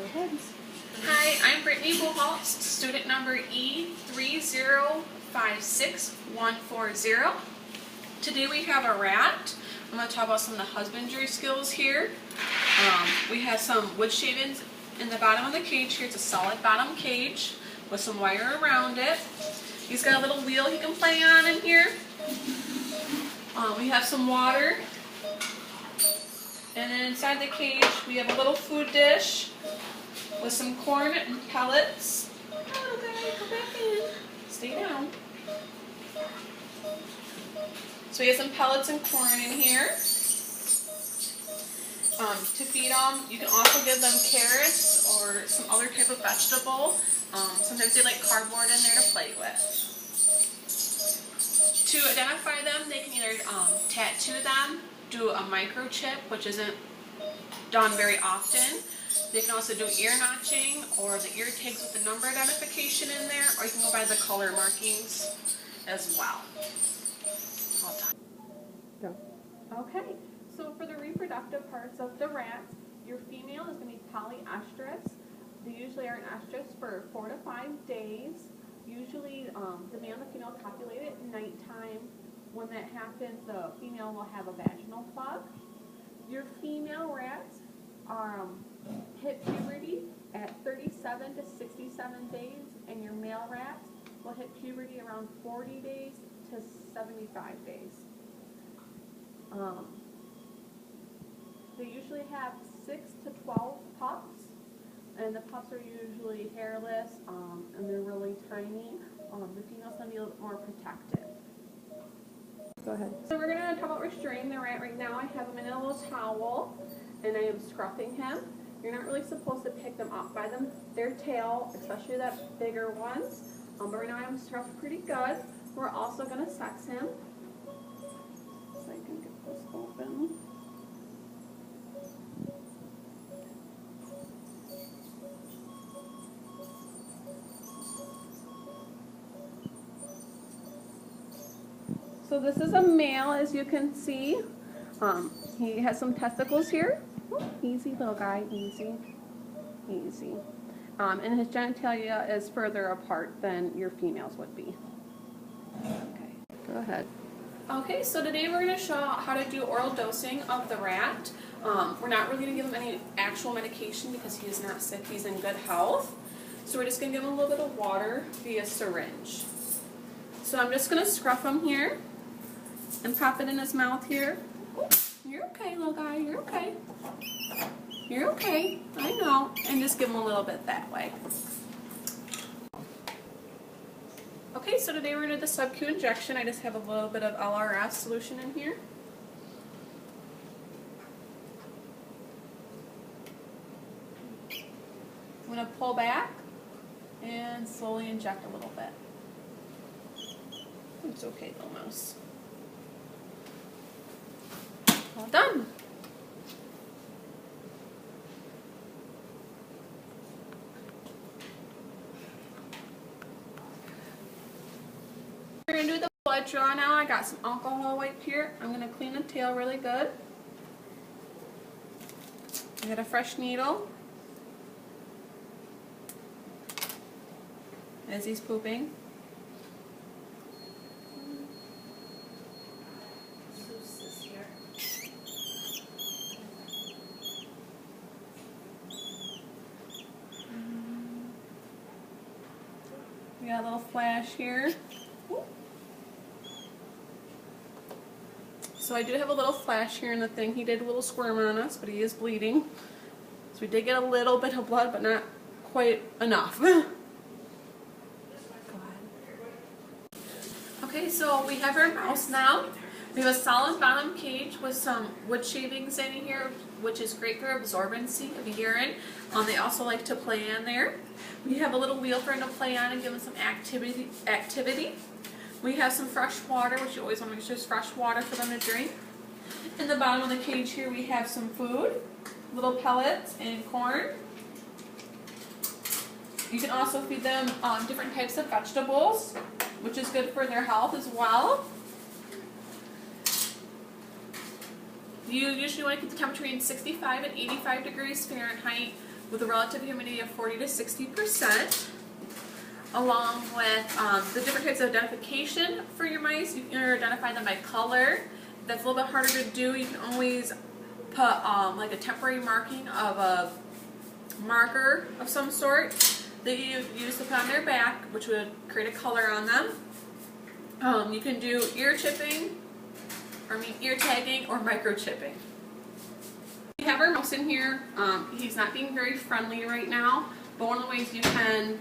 ahead. Hi, I'm Brittany Bucholtz, student number e3056140. Today we have a rat. I'm going to talk about some of the husbandry skills here. We have some wood shavings in the bottom of the cage here. It's a solid bottom cage with some wire around it. He's got a little wheel he can play on in here. We have some water. And then inside the cage we have a little food dish with some corn and pellets. Oh, guy, go back in. Stay down. So we have some pellets and corn in here. To feed them, you can also give them carrots or some other type of vegetable. Sometimes they like cardboard in there to play with. To identify them, they can either tattoo them, do a microchip, which isn't done very often. They can also do ear notching or the ear tags with the number identification in there, or you can go by the color markings as well. Go. Okay, so for the reproductive parts of the rat, your female is going to be polyestrous. They usually are an estrus for 4 to 5 days. Usually the male and the female copulate at nighttime. When that happens, the female will have a vaginal plug. Your female rats are hit puberty at 37 to 67 days, and your male rats will hit puberty around 40 days to 75 days. They usually have 6 to 12 pups, and the pups are usually hairless, and they're really tiny. The female's going to be a little bit more protective. Go ahead. So we're going to talk about restraining the rat right now. I have him in a little towel, and I am scruffing him. You're not really supposed to pick them up by their tail, especially that bigger ones. But right now I have him scruffed pretty good. We're also going to sex him. So I can get this open. So this is a male, as you can see. He has some testicles here. Easy, little guy, easy, easy. And his genitalia is further apart than your females would be. Okay, Go ahead. Okay, so today we're going to show how to do oral dosing of the rat. We're not really going to give him any actual medication because he is not sick, he's in good health. So we're just going to give him a little bit of water via syringe. So I'm just going to scruff him here and pop it in his mouth here. You're okay, little guy, you're okay. You're okay, I know. And just give him a little bit that way. Okay, so today we're going to do the sub-Q injection. I just have a little bit of LRS solution in here. I'm going to pull back and slowly inject a little bit. It's okay, little mouse. All done. We're going to do the blood draw now. I got some alcohol wipe here. I'm going to clean the tail really good. I got a fresh needle. As he's pooping. We got a little flash here. So I do have a little flash here in the thing. He did a little squirm on us, but he is bleeding. So we did get a little bit of blood, but not quite enough. Go ahead. Okay, so we have our mouse now. We have a solid bottom cage with some wood shavings in here, which is great for absorbency of urine. They also like to play in there. We have a little wheel for him to play on and give him some activity. We have some fresh water, which you always want to make sure is fresh water for them to drink. In the bottom of the cage here we have some food, little pellets and corn. You can also feed them different types of vegetables, which is good for their health as well. You usually want to keep the temperature between 65 and 85 degrees Fahrenheit with a relative humidity of 40 to 60%. Along with the different types of identification for your mice. You can identify them by color. That's a little bit harder to do. You can always put like a temporary marking of a marker of some sort that you use to put on their back, which would create a color on them. You can do ear tagging or microchipping. We have our mouse in here. He's not being very friendly right now, but one of the ways you can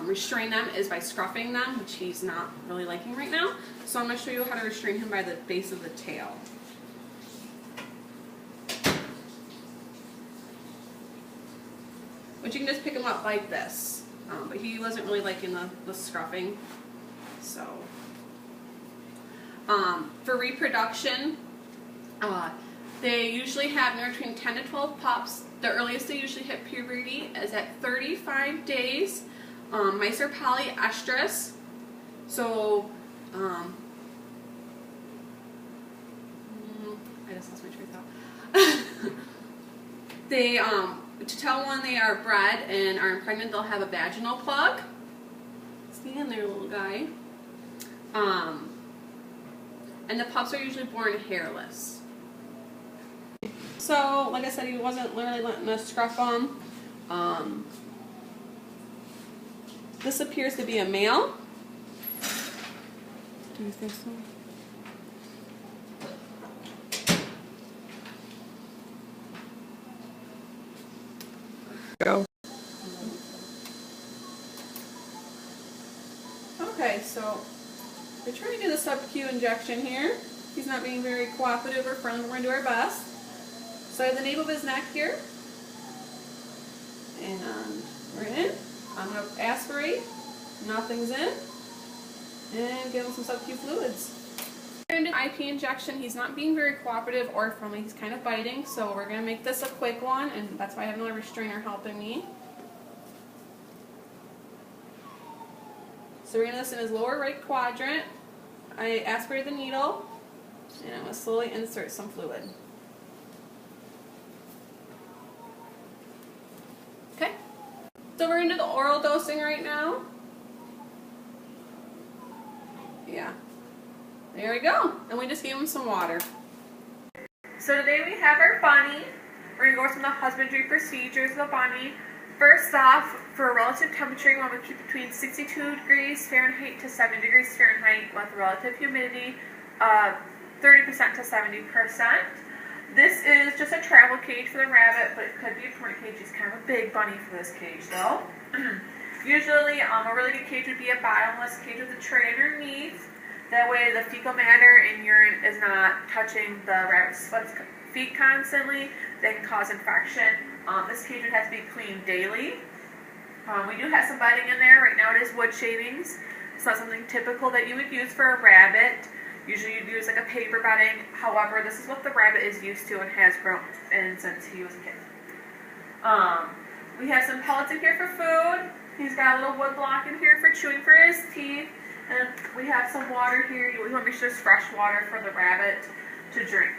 restrain them is by scruffing them, which he's not really liking right now. So I'm going to show you how to restrain him by the base of the tail. Which you can just pick him up like this. But he wasn't really liking the scruffing. So, for reproduction, they usually have anywhere between 10 to 12 pups. The earliest they usually hit puberty is at 35 days. Mice are polyestrous, so I just lost my train of thought. They to tell when they are bred and are pregnant, they'll have a vaginal plug. Stay in there, little guy. And the pups are usually born hairless. So, like I said, he wasn't literally letting us scruff them. This appears to be a male. Do you think so? Go. Okay, so we're trying to do the sub-Q injection here. He's not being very cooperative or friendly. We're going to do our best. So I have the nape of his neck here. And we're in. I'm going to aspirate. Nothing's in. And give him some sub-Q fluids. We're going to do an IP injection. He's not being very cooperative or friendly. He's kind of biting. So we're going to make this a quick one. And that's why I have another restrainer helping me. So we're going to do this in his lower right quadrant. I aspirated the needle. And I'm going to slowly insert some fluid. Okay. So we're going to do the oral dosing right now. Yeah. There we go. And we just gave him some water. So today we have our bunny. We're going to go through the husbandry procedures of the bunny. First off, for a relative temperature, you want to keep between 62 degrees Fahrenheit to 70 degrees Fahrenheit with relative humidity of 30% to 70%. This is just a travel cage for the rabbit, but it could be a permanent cage. It's kind of a big bunny for this cage, though. Usually, a really good cage would be a bottomless cage with a tray underneath. That way, the fecal matter and urine is not touching the rabbit's feet constantly. That can cause infection. This cage would have to be cleaned daily. We do have some bedding in there. Right now, it is wood shavings. It's not something typical that you would use for a rabbit. Usually you'd use like a paper bedding. However, this is what the rabbit is used to and has grown in since he was a kid. We have some pellets in here for food. He's got a little wood block in here for chewing for his teeth. And we have some water here. You want to make sure there's fresh water for the rabbit to drink.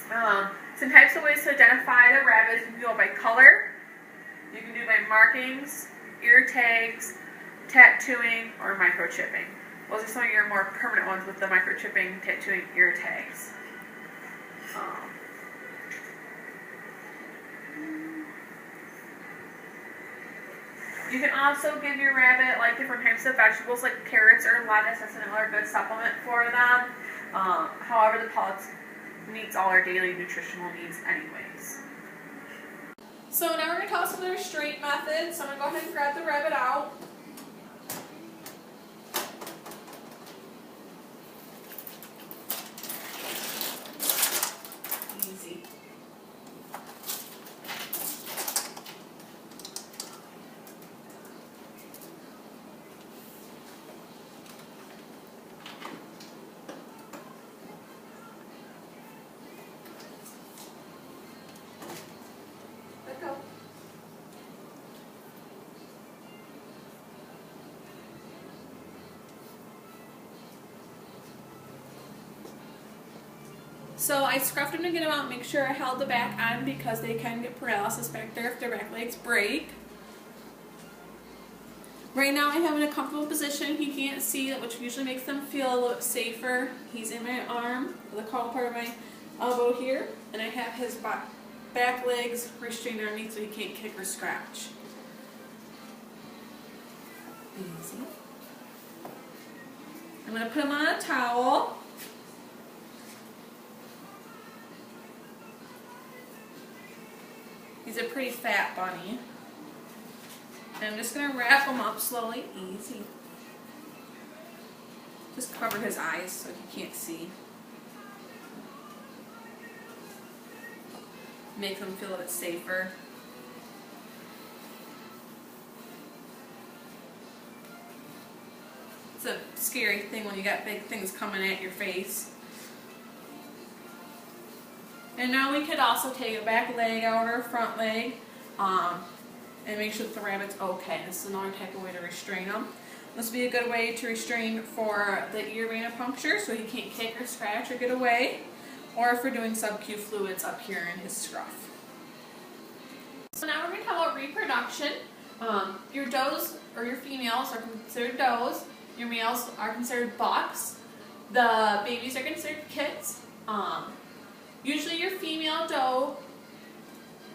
Some types of ways to identify the rabbit. You can go by color. You can do by markings, ear tags, tattooing, or microchipping. Those are some of your more permanent ones with the microchipping, tattooing, ear tags. You can also give your rabbit like different types of vegetables like carrots or lettuce. That's another good supplement for them. However, the pellets meets all our daily nutritional needs anyways. So now we're going to talk some of the restraint methods. So I'm going to go ahead and grab the rabbit out. Easy. So I scruffed them to get them out, make sure I held the back on because they can get paralysis back there if their back legs break. Right now I have him in a comfortable position. He can't see, which usually makes them feel a little safer. He's in my arm, the caudal part of my elbow here, and I have his back legs restrained underneath so he can't kick or scratch. Easy. I'm going to put him on a towel. He's a pretty fat bunny. And I'm just going to wrap him up slowly. Easy. Just cover his eyes so he can't see. Make him feel a bit safer. It's a scary thing when you got big things coming at your face. And now we could also take a back leg out or a front leg and make sure that the rabbit's okay. This is another type of way to restrain him. This would be a good way to restrain for the ear venipuncture so he can't kick or scratch or get away, or if we're doing sub-Q fluids up here in his scruff. So now we're going to talk about reproduction. Your does or your females are considered does. Your males are considered bucks. The babies are considered kits. Usually your female doe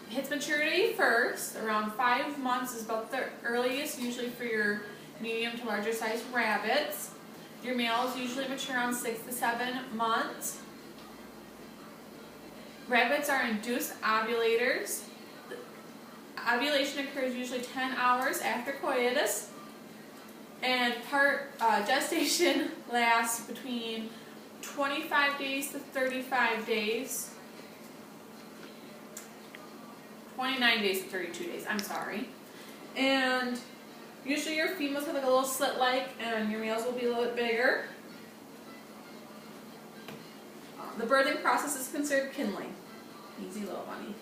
hits maturity first. Around 5 months is about the earliest, usually for your medium to larger size rabbits. Your males usually mature around 6 to 7 months. Rabbits are induced ovulators. Ovulation occurs usually 10 hours after coitus. And gestation lasts between 25 days to 35 days. 29 days to 32 days, I'm sorry. And usually your females have like a little slit-like and your males will be a little bit bigger. The birthing process is considered kindling. Easy little bunny.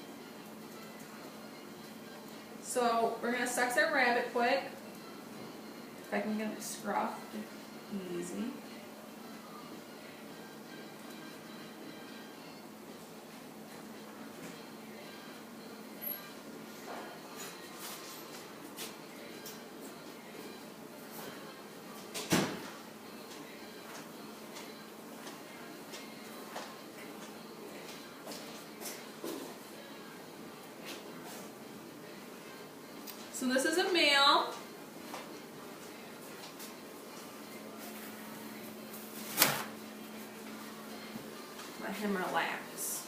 So we're going to sex our rabbit quick. If I can get him scruffed. Easy. So this is a male. Let him relax.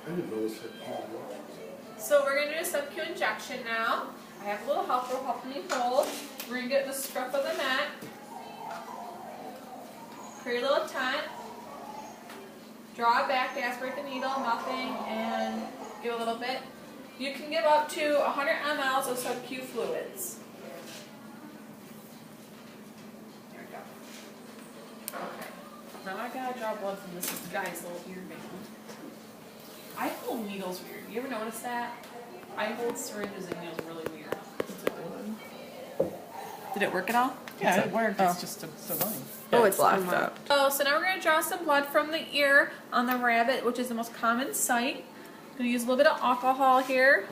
I didn't know this had So we're going to do a sub-Q injection now. I have a little helper helping me hold. We're going to get the scruff of the neck. Create a little tent. Draw it back to aspirate the needle, nothing, and give a little bit. You can give up to 100 ml of sub-Q fluids. There we go. Okay. Now I gotta draw blood from this guy's little ear vein. I hold needles weird. You ever notice that? I hold syringes and needles really weird. Did it work at all? Yeah, it worked. It's just so annoying. Oh, it's locked up. So now we're going to draw some blood from the ear on the rabbit, which is the most common site. I'm going to use a little bit of alcohol here.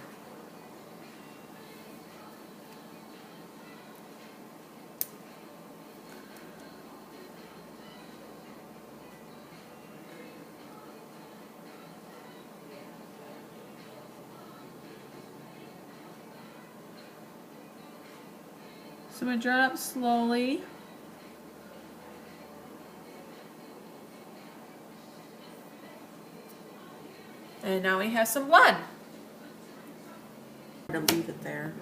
So I'm going to draw it up slowly. And now we have some blood. To leave it there.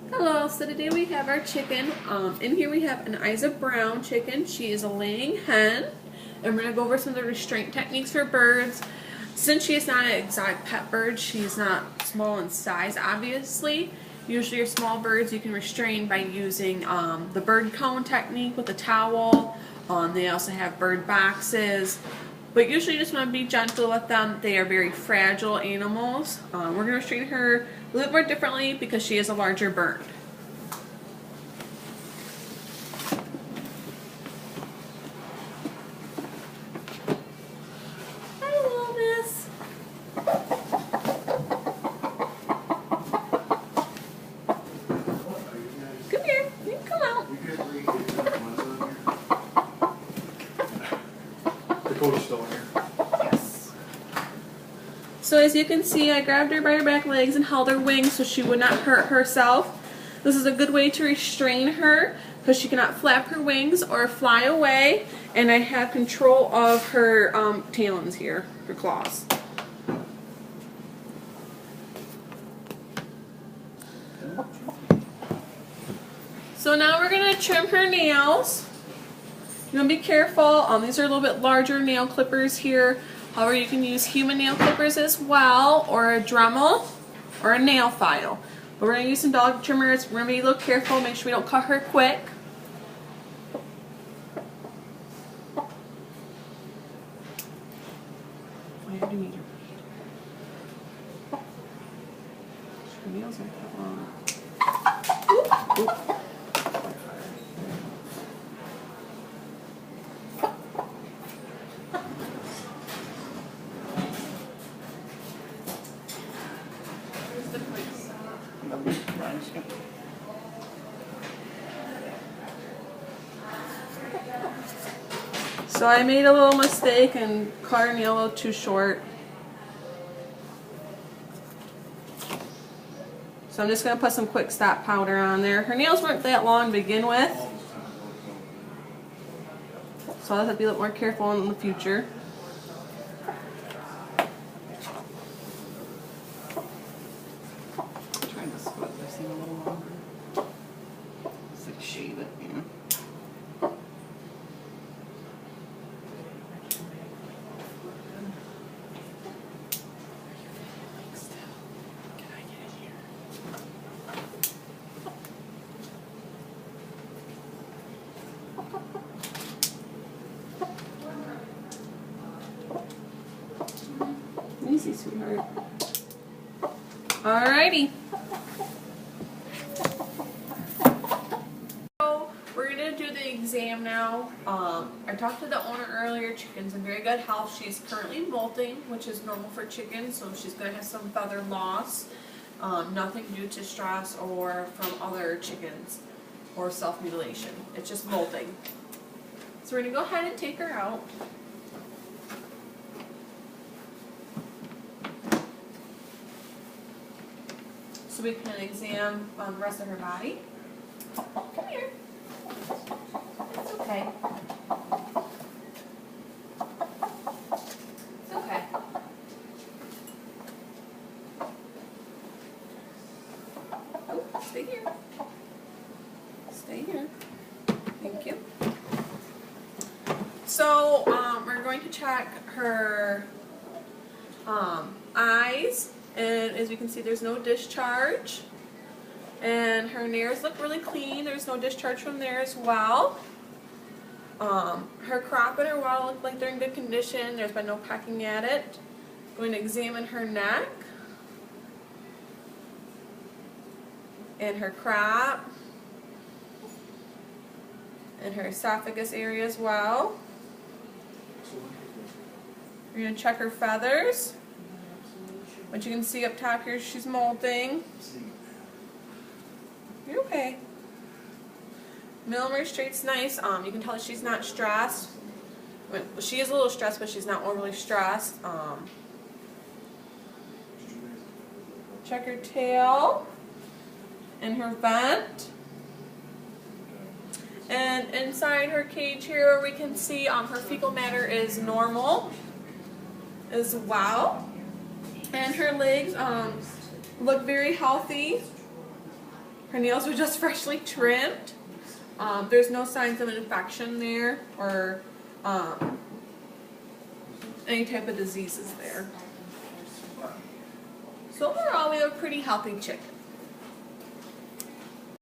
Hello, so today we have our chicken. In here we have an Isa Brown chicken. She is a laying hen. And we're going to go over some of the restraint techniques for birds. Since she is not an exotic pet bird, she's not small in size, obviously. Usually your small birds you can restrain by using the bird cone technique with a towel. They also have bird boxes. But usually you just want to be gentle with them. They are very fragile animals. We're going to restrain her a little bit more differently because she is a larger bird. Hello, miss. Come here. You can come out. Dakota's still in here. Yes. So as you can see, I grabbed her by her back legs and held her wings so she would not hurt herself. This is a good way to restrain her because she cannot flap her wings or fly away. And I have control of her talons here, her claws. So now we're going to trim her nails. You're going to be careful. These are a little bit larger nail clippers here. However, you can use human nail clippers as well, or a Dremel, or a nail file. But we're going to use some dog trimmers. We're going to be a little careful, make sure we don't cut her quick. I do need her. Her nails aren't that long. Oop, oop. So I made a little mistake and cut her nail a little too short. So I'm just going to put some quick stop powder on there. Her nails weren't that long to begin with, so I'll have to be a little more careful in the future. I'm trying to split this thing a little longer. Just like shave it, you know. Easy, sweetheart. Alrighty. So we're gonna do the exam now. I talked to the owner earlier. Chicken's in very good health. She's currently molting, which is normal for chickens, so she's gonna have some feather loss. Nothing due to stress or from other chickens or self-mutilation. It's just molting. So we're gonna go ahead and take her out. So we can examine the rest of her body. Come here. It's okay. It's okay. Oh, stay here. Stay here. Thank you. So we're going to check her eyes. And as you can see, there's no discharge. And her nails look really clean. There's no discharge from there as well. Her crop and her waddle look like they're in good condition. There's been no pecking at it. Going to examine her neck. And her crop. And her esophagus area as well. We're going to check her feathers. But you can see up top here, she's molting. You're okay. Millimeter straight's nice. You can tell that she's not stressed. I mean, she is a little stressed, but she's not overly stressed. Check her tail and her vent. And inside her cage here, we can see her fecal matter is normal as well. And her legs look very healthy. Her nails are just freshly trimmed. There's no signs of an infection there or any type of diseases there. So overall, we have a pretty healthy chicken.